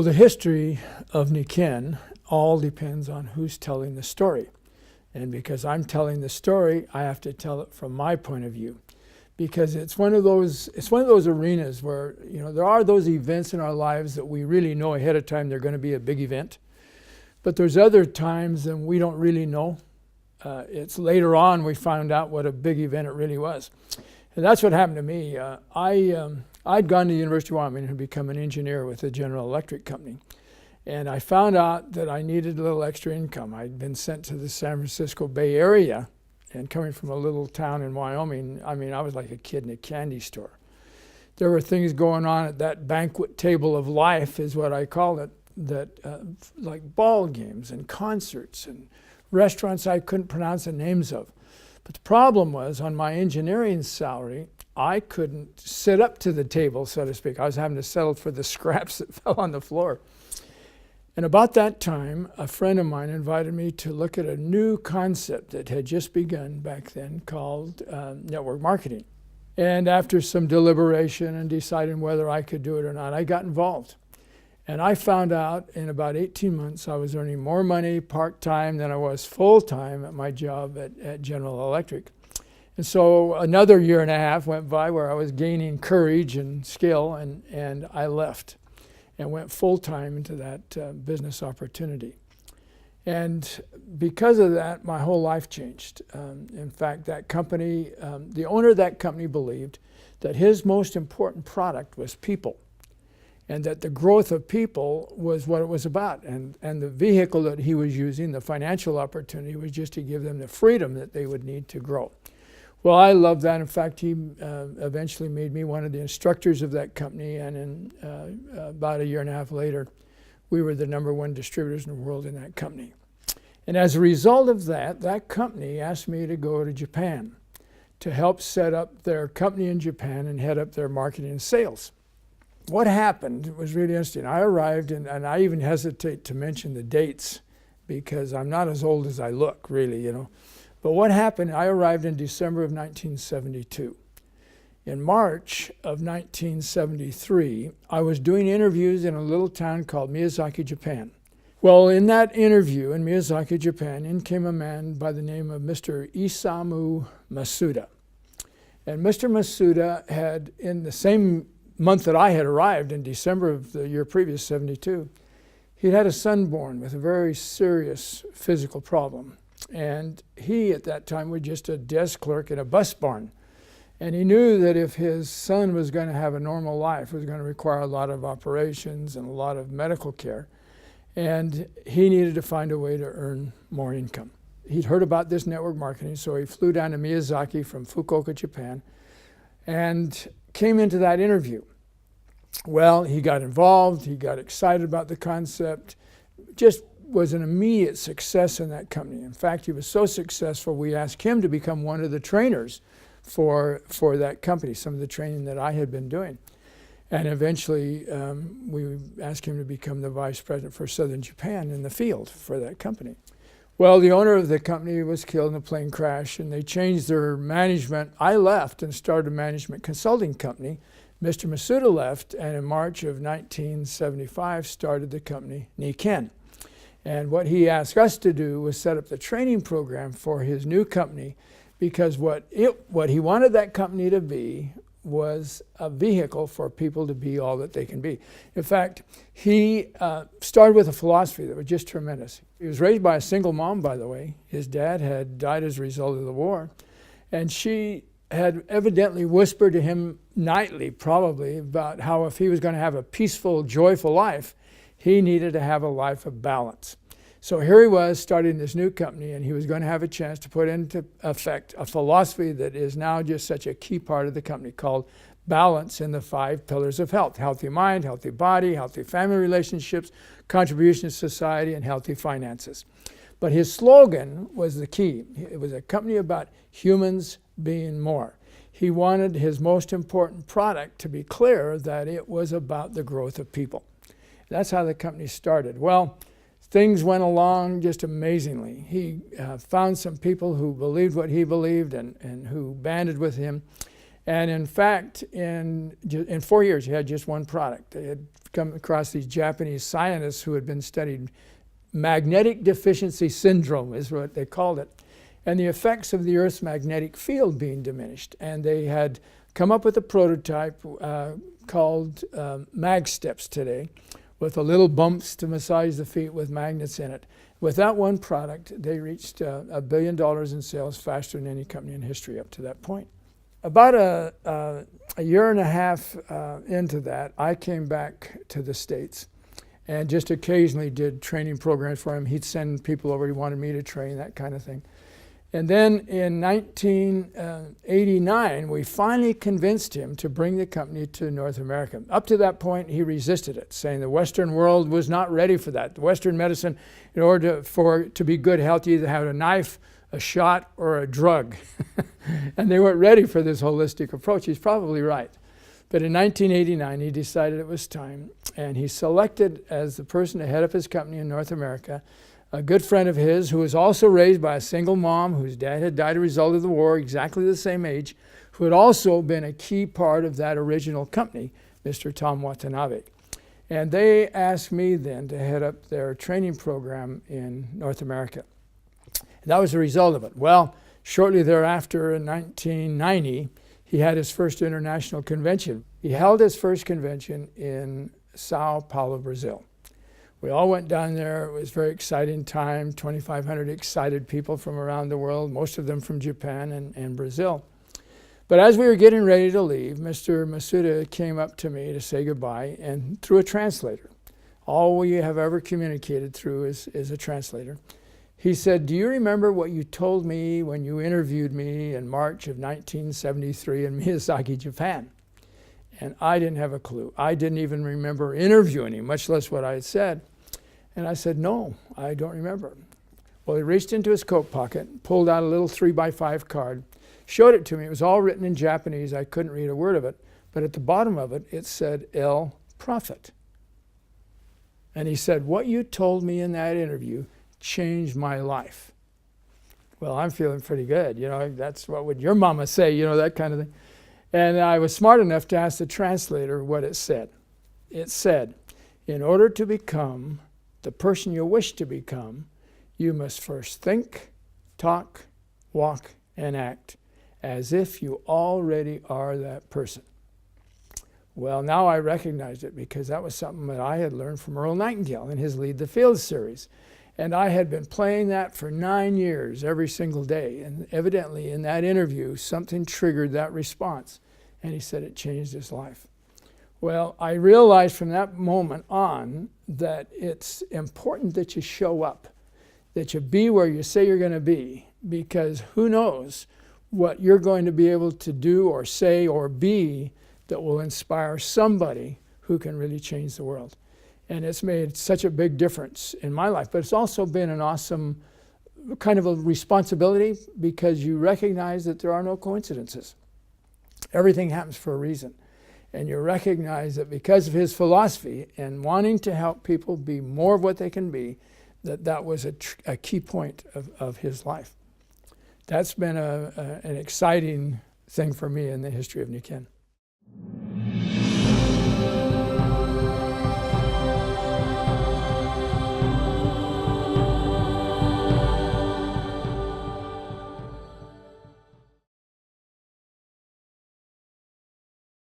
Well, the history of Nikken all depends on who's telling the story. And because I'm telling the story, I have to tell it from my point of view. Because it's one of those arenas where, there are those events in our lives that we really know ahead of time they're going to be a big event. But there's other times when we don't really know. It's later on we found out what a big event it really was. And that's what happened to me. I'd gone to the University of Wyoming and become an engineer with the General Electric Company. And I found out that I needed a little extra income. I'd been sent to the San Francisco Bay Area, and coming from a little town in Wyoming, I was like a kid in a candy store. There were things going on at that banquet table of life, is what I call it, like ball games and concerts and restaurants I couldn't pronounce the names of. But the problem was, on my engineering salary, I couldn't sit up to the table, so to speak. I was having to settle for the scraps that fell on the floor. And about that time, a friend of mine invited me to look at a new concept that had just begun back then called network marketing. And after some deliberation and deciding whether I could do it or not, I got involved. And I found out in about 18 months I was earning more money part-time than I was full-time at my job at General Electric. And so another year and a half went by where I was gaining courage and skill, and I left and went full-time into that business opportunity. And because of that, my whole life changed. In fact, that company, the owner of that company believed that his most important product was people, and that the growth of people was what it was about. And the vehicle that he was using, the financial opportunity, was just to give them the freedom that they would need to grow. Well, I love that. In fact, he eventually made me one of the instructors of that company, and in about a year and a half later, we were the #1 distributors in the world in that company. And as a result of that, that company asked me to go to Japan to help set up their company in Japan and head up their marketing and sales. What happened was really interesting. I arrived, and I even hesitate to mention the dates because I'm not as old as I look, really, But what happened, I arrived in December of 1972. In March of 1973, I was doing interviews in a little town called Miyazaki, Japan. Well, in that interview in Miyazaki, Japan, in came a man by the name of Mr. Isamu Masuda. And Mr. Masuda had, in the same month that I had arrived, in December of the year previous, 72, he'd had a son born with a very serious physical problem. And he, at that time, was just a desk clerk in a bus barn. And he knew that if his son was going to have a normal life, it was going to require a lot of operations and a lot of medical care. And he needed to find a way to earn more income. He'd heard about this network marketing, so he flew down to Miyazaki from Fukuoka, Japan, and came into that interview. Well, he got involved, he got excited about the concept, just was an immediate success in that company. In fact, he was so successful, we asked him to become one of the trainers for that company, some of the training that I had been doing. And eventually, we asked him to become the vice president for Southern Japan in the field for that company. Well, the owner of the company was killed in a plane crash, and they changed their management. I left and started a management consulting company. Mr. Masuda left, and in March of 1975, started the company Nikken. And what he asked us to do was set up the training program for his new company, because what he wanted that company to be was a vehicle for people to be all that they can be. In fact, he started with a philosophy that was just tremendous. He was raised by a single mom, by the way. His dad had died as a result of the war. And she had evidently whispered to him nightly, probably, about how if he was going to have a peaceful, joyful life, he needed to have a life of balance. So here he was starting this new company, and he was going to have a chance to put into effect a philosophy that is now just such a key part of the company called balance in the 5 pillars of health: healthy mind, healthy body, healthy family relationships, contribution to society, and healthy finances. But his slogan was the key. It was a company about humans being more. He wanted his most important product to be clear that it was about the growth of people. That's how the company started. Well, things went along just amazingly. He found some people who believed what he believed and who banded with him. And in fact, in 4 years, he had just one product. They had come across these Japanese scientists who had been studying magnetic deficiency syndrome, is what they called it, and the effects of the Earth's magnetic field being diminished. And they had come up with a prototype called mag steps today, with a little bumps to massage the feet with magnets in it. With that one product, they reached $1 billion in sales faster than any company in history up to that point. About a year and a half into that, I came back to the States and just occasionally did training programs for him. He'd send people over he wanted me to train, that kind of thing. And then in 1989, we finally convinced him to bring the company to North America. Up to that point, he resisted it, saying the Western world was not ready for that. The Western medicine, in order to be good health, you either had a knife, a shot, or a drug. And they weren't ready for this holistic approach. He's probably right. But in 1989, he decided it was time, and he selected as the person to head up his company in North America a good friend of his who was also raised by a single mom whose dad had died as a result of the war, exactly the same age, who had also been a key part of that original company, Mr. Tom Watanabe. And they asked me then to head up their training program in North America. And that was the result of it. Well, shortly thereafter, in 1990, he had his first international convention. He held his first convention in Sao Paulo, Brazil. We all went down there. It was a very exciting time, 2,500 excited people from around the world, most of them from Japan and Brazil. But as we were getting ready to leave, Mr. Masuda came up to me to say goodbye, and through a translator. All we have ever communicated through is a translator. He said, "Do you remember what you told me when you interviewed me in March of 1973 in Miyazaki, Japan?" And I didn't have a clue. I didn't even remember interviewing him, much less what I had said. And I said, "No, I don't remember." Well, he reached into his coat pocket, pulled out a little 3x5 card, showed it to me. It was all written in Japanese. I couldn't read a word of it. But at the bottom of it, it said, "L. Proffit." And he said, "What you told me in that interview changed my life." Well, I'm feeling pretty good. You know, that's what would your mama say, you know, that kind of thing. And I was smart enough to ask the translator what it said. It said, "In order to become the person you wish to become, you must first think, talk, walk, and act as if you already are that person." Well, now I recognized it because that was something that I had learned from Earl Nightingale in his Lead the Field series. And I had been playing that for 9 years every single day. And evidently in that interview, something triggered that response. And he said it changed his life. Well, I realized from that moment on that it's important that you show up, that you be where you say you're going to be, because who knows what you're going to be able to do or say or be that will inspire somebody who can really change the world. And it's made such a big difference in my life. But it's also been an awesome kind of a responsibility because you recognize that there are no coincidences. Everything happens for a reason. And you recognize that because of his philosophy and wanting to help people be more of what they can be, that was a key point of his life. That's been an exciting thing for me in the history of Nikken.